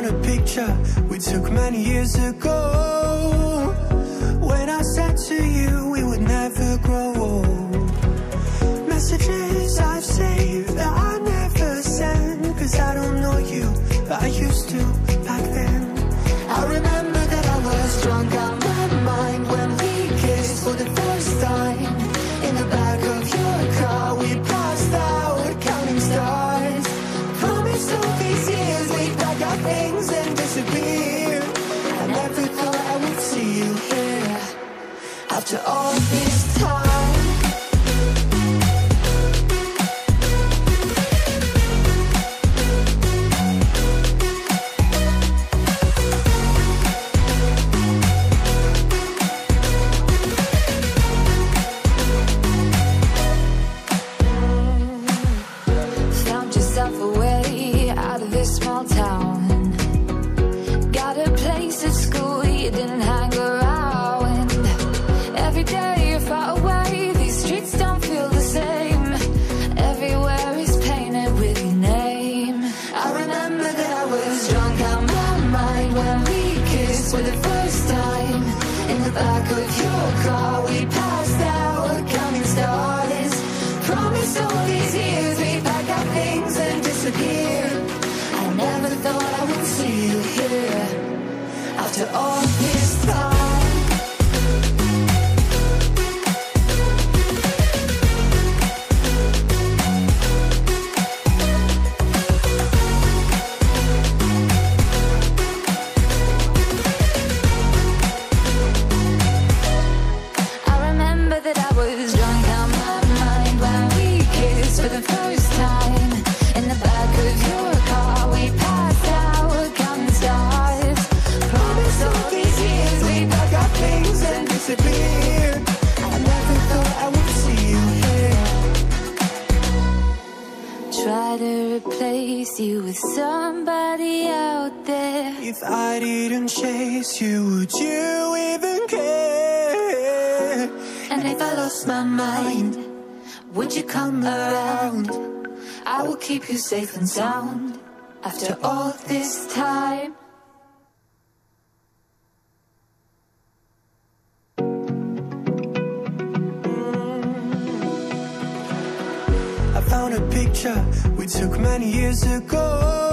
found a picture we took many years ago, when I said to you we would never grow old. Messages I've saved that I never send, cause I don't know you, but I used to back then. I remember that I was drunk out my mind when we kissed for the first time. In the back of your car we passed out counting stars. Promised all these years we'd pack our things and disappear. I never thought I would see you here after all this time. Small town, got a place at school, you didn't hang around. Every day you're far away, these streets don't feel the same. Everywhere is painted with your name. I remember that I was drunk out my mind when we kissed for the first time. In the back of your car we passed out counting stars. Promised all these years we'd pack our things and disappear. Never thought I would see you here after all this time. I remember that I was drunk out my mind when we kissed for the first time. In the back of your car we passed out counting stars. Promised all these years we'd pack our things and disappear. I never thought I would see you here. Try to replace you with somebody out there. If I didn't chase you, would you even care? And if I lost my mind, would you come around? I will keep you safe and sound after all this time. I found a picture we took many years ago,